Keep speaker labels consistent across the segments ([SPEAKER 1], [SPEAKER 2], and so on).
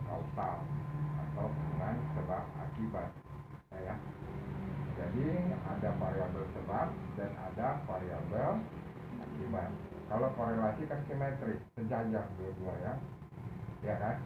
[SPEAKER 1] kausal atau hubungan sebab akibat, ya. Jadi ada variabel sebab dan ada variabel akibat. Kalau korelasi kan simetris, sejajar dua-dua, ya kan?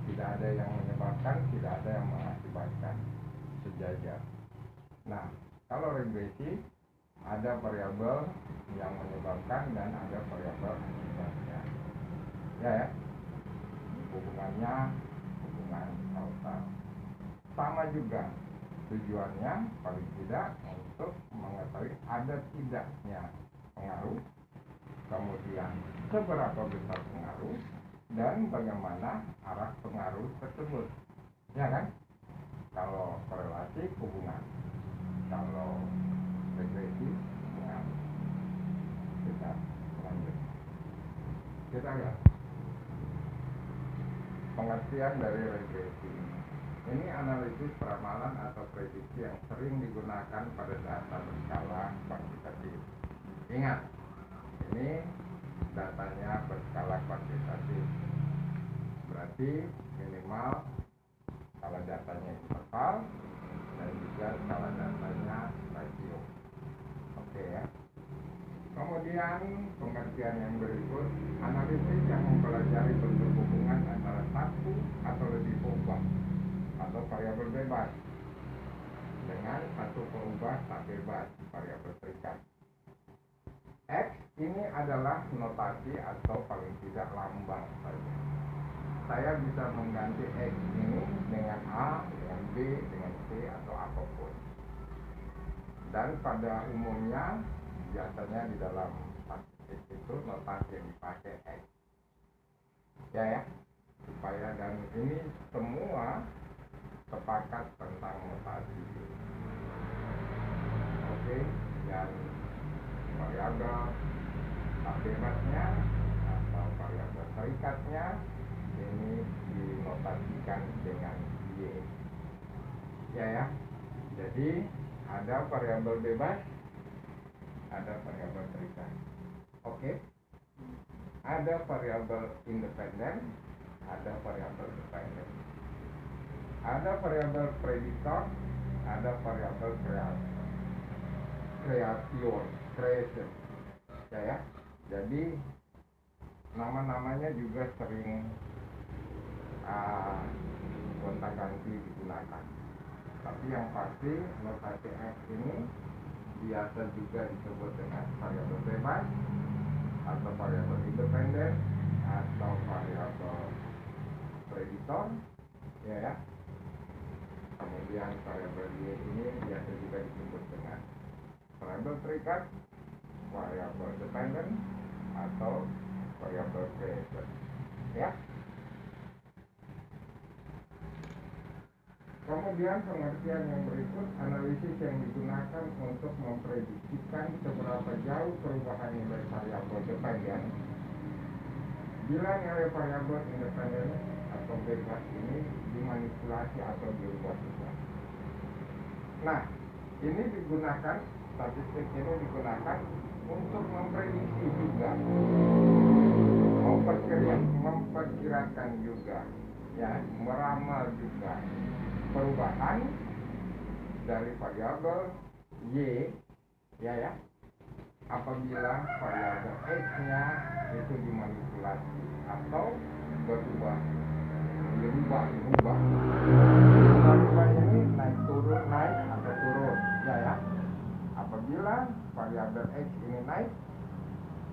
[SPEAKER 1] Tidak ada yang menyebabkan, tidak ada yang mengakibatkan, sejajar. Nah, kalau regresi ada variabel yang menyebabkan dan ada variabel akibatnya, ya. Hubungannya hubungan kausal. Sama juga tujuannya paling tidak untuk mengetahui ada tidaknya pengaruh, kemudian seberapa besar pengaruh dan bagaimana arah pengaruh tersebut, ya kan? Kalau korelasi hubungan, kalau regresi pengaruh. Kita lanjut. Kita lihat pengertian dari regresi. Ini analisis peramalan atau prediksi yang sering digunakan pada data berskala kuantitatif. Ingat, ini datanya berskala kuantitatif. Berarti minimal skala datanya interval dan juga skala datanya rasio. Oke, ya. Kemudian pengertian yang berikut, analisis yang mempelajari bentuk hubungan antara satu atau lebih perubahan atau variabel bebas dengan satu perubahan tak bebas, variabel terikat. X ini adalah notasi atau paling tidak lambang saja. Saya bisa mengganti X ini dengan A, dengan B, dengan C atau apapun. Dan pada umumnya biasanya di dalam statistik itu notasi yang dipakai X, ya, supaya, dan ini semua sepakat tentang notasi. Oke, dan variabel tak bebasnya atau variabel terikatnya ini dinotasikan dengan Y, ya. Jadi ada variabel bebas, ada variabel terikat. Oke. Ada variabel independen, ada variabel dependen. Ada variabel prediktor, ada variabel creation, ya. Jadi nama-namanya juga sering gonta-ganti digunakan. Tapi yang pasti notasi X ini biasa juga disebut dengan variabel bebas atau variabel independen atau variabel prediktor, ya. Kemudian variabel Y ini biasa juga disebut dengan variabel terikat, variabel dependen atau variabel creation, ya. Kemudian pengertian yang berikut, analisis yang digunakan untuk memprediksikan seberapa jauh perubahan nilai variabel dependen bila nilai variabel independen atau bebas ini dimanipulasi atau diubah-ubah. Nah, ini digunakan, statistik ini digunakan untuk memprediksi juga, memperkirakan juga, ya, meramal juga perubahan dari variabel Y, ya, apabila variabel X-nya itu dimanipulasi atau berubah. Variabel ini naik turun, naik atau turun, ya. Apabila variabel X ini naik,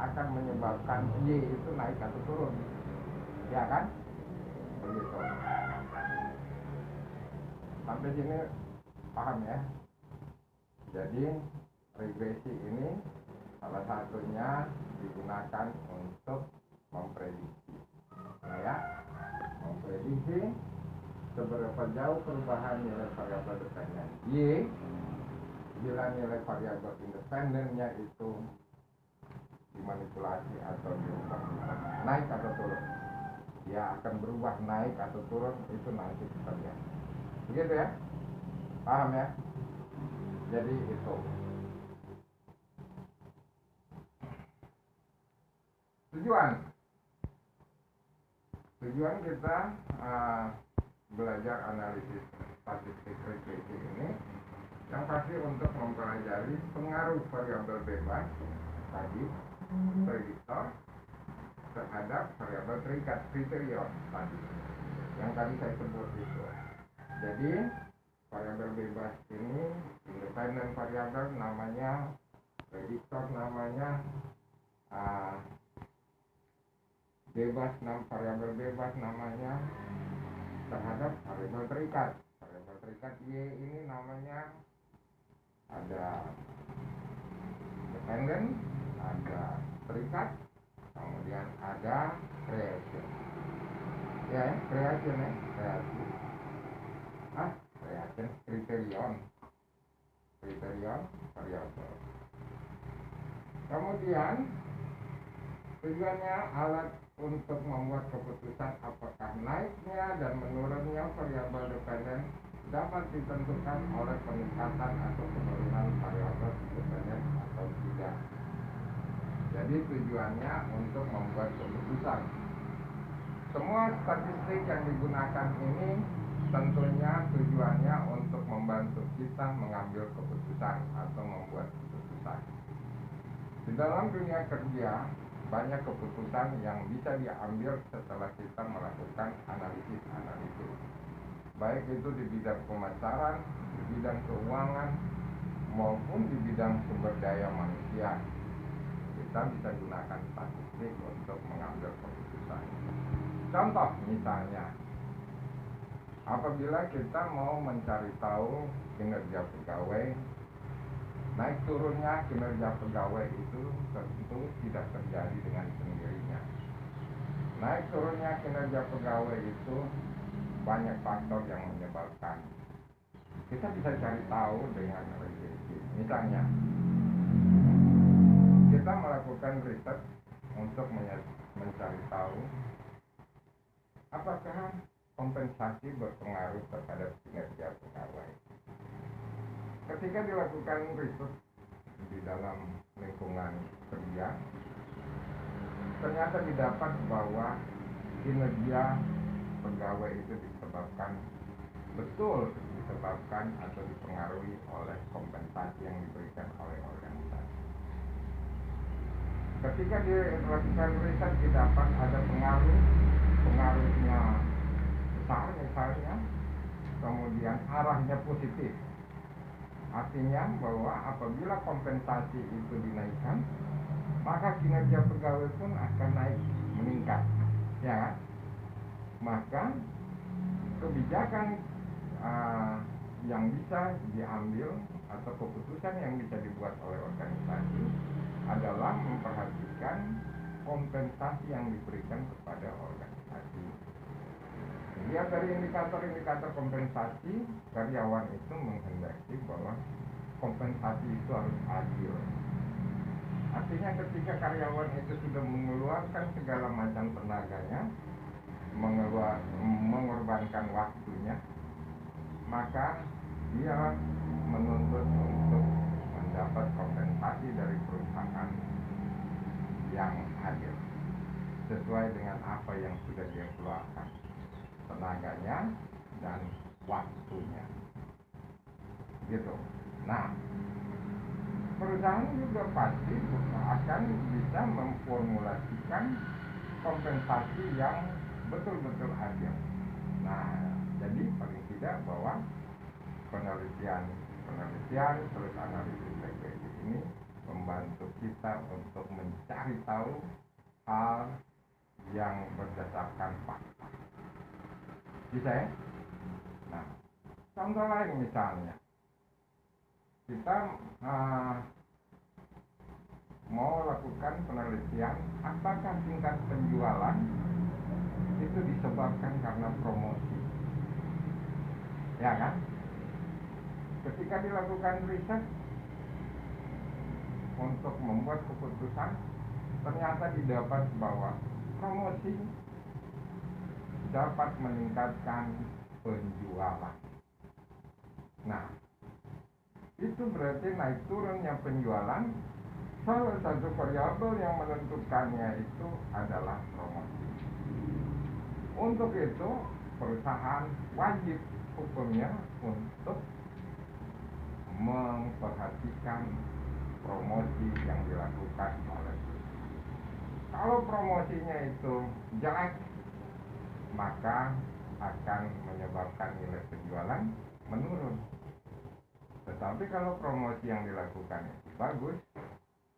[SPEAKER 1] akan menyebabkan Y itu naik atau turun, ya kan? Begitu. Sampai sini paham, ya? Jadi regresi ini salah satunya digunakan untuk memprediksi, ya, memprediksi seberapa jauh perubahan nilai variabel dependen Y bila nilai variabel independennya itu dimanipulasi atau diubah, naik atau turun. Ya, akan berubah naik atau turun, itu nanti kita lihat. Begitu, ya? Paham, ya? Jadi itu tujuan Tujuan kita belajar analisis statistik regresi ini yang pasti untuk mempelajari pengaruh variabel bebas tadi, prediktor, terhadap variabel terikat, kriterion tadi yang tadi saya sebut itu. Jadi variabel bebas ini, independen variabel namanya, prediktor namanya, variabel bebas namanya, terhadap variabel terikat. Variabel terikat Y ini namanya ada dependen, ada terikat, kemudian ada creation. Ya, creation ya, kreasi. Creation, kriterion variabel. Kemudian tujuannya alat untuk membuat keputusan apakah naiknya dan menurunnya variabel dependen dapat ditentukan oleh peningkatan atau penurunan variabel dependen atau tidak. Jadi tujuannya untuk membuat keputusan. Semua statistik yang digunakan ini tentunya tujuannya untuk membantu kita mengambil keputusan atau membuat keputusan. Di dalam dunia kerja, banyak keputusan yang bisa diambil setelah kita melakukan analisis. Baik itu di bidang pemasaran, di bidang keuangan, maupun di bidang sumber daya manusia. Kita bisa gunakan statistik untuk mengambil keputusan. Contoh misalnya, apabila kita mau mencari tahu kinerja pegawai, naik turunnya kinerja pegawai itu tentu tidak terjadi dengan sendirinya. Naik turunnya kinerja pegawai itu banyak faktor yang menyebabkan. Kita bisa cari tahu dengan regresi. Misalnya, kita melakukan riset untuk mencari tahu apakah kompensasi berpengaruh terhadap kinerja pegawai. Ketika dilakukan riset di dalam lingkungan kerja, ternyata didapat bahwa kinerja pegawai itu disebabkan atau dipengaruhi oleh kompensasi yang diberikan oleh organisasi. Ketika dilakukan riset didapat ada pengaruhnya besar misalnya, kemudian arahnya positif. Artinya bahwa apabila kompensasi itu dinaikkan, maka kinerja pegawai pun akan naik, meningkat, ya kan? Maka kebijakan yang bisa diambil atau keputusan yang bisa dibuat oleh organisasi adalah memperhatikan kompensasi yang diberikan kepada organisasi. Lihat dari indikator-indikator kompensasi, karyawan itu menghendaki bahwa kompensasi itu harus adil. Artinya ketika karyawan itu sudah mengeluarkan segala macam tenaganya, mengorbankan waktunya, maka dia menuntut untuk mendapat kompensasi dari perusahaan yang adil sesuai dengan apa yang sudah dia keluarkan, tenaganya dan waktunya, gitu. Nah, perusahaan juga pasti akan bisa memformulasikan kompensasi yang betul-betul adil. Nah, jadi paling tidak bahwa penelitian terus analisis regresi ini membantu kita untuk mencari tahu hal yang berdasarkan fakta. Bisa ya? Nah, contoh lain misalnya, kita mau lakukan penelitian apakah tingkat penjualan itu disebabkan karena promosi, ya kan? Ketika dilakukan riset untuk membuat keputusan, ternyata didapat bahwa promosi dapat meningkatkan penjualan. Nah, itu berarti naik turunnya penjualan, salah satu variabel yang menentukannya itu adalah promosi. Untuk itu perusahaan wajib hukumnya untuk memperhatikan promosi yang dilakukan oleh perusahaan. Kalau promosinya itu jelek, maka akan menyebabkan nilai penjualan menurun. Tetapi kalau promosi yang dilakukan itu bagus,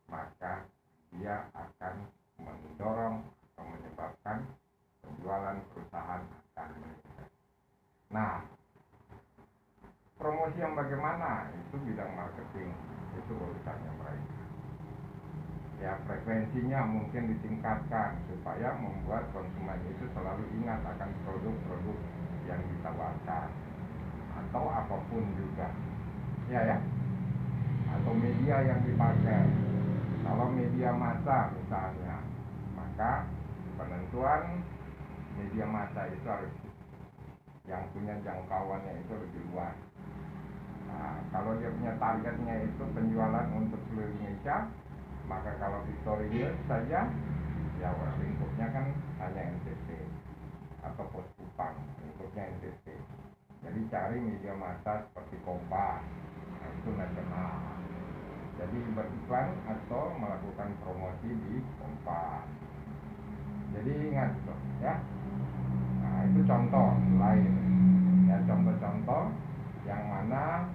[SPEAKER 1] maka dia akan mendorong atau menyebabkan penjualan perusahaan akan meningkat. Nah, promosi yang bagaimana? Itu bidang marketing, itu urusannya mereka. Ya, frekuensinya mungkin ditingkatkan supaya membuat konsumen itu selalu ingat akan produk-produk yang ditawarkan atau apapun juga. Ya, atau media yang dipakai. Kalau media massa misalnya, maka penentuan media massa itu harus yang punya jangkauannya itu lebih luas. Nah, kalau dia punya targetnya itu penjualan untuk seluruh Indonesia, maka kalau Victoria News saja, ya lingkupnya kan hanya NTT atau Pos Kupang, lingkupnya NTT. Jadi cari media massa seperti Kompas, nah itu nasional. Jadi beriklan atau melakukan promosi di Kompas. Jadi ingat tuh, ya. Nah itu contoh lain, ya contoh-contoh yang mana,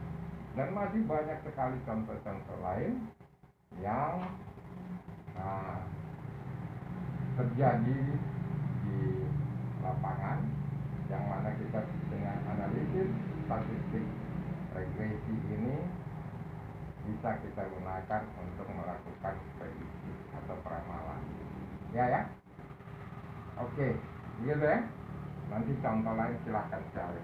[SPEAKER 1] dan masih banyak sekali contoh-contoh lain yang terjadi di lapangan, yang mana kita dengan analisis statistik regresi ini bisa kita gunakan untuk melakukan prediksi atau peramalan. Ya. Oke, gitu ya. Nanti contoh lain silahkan cari.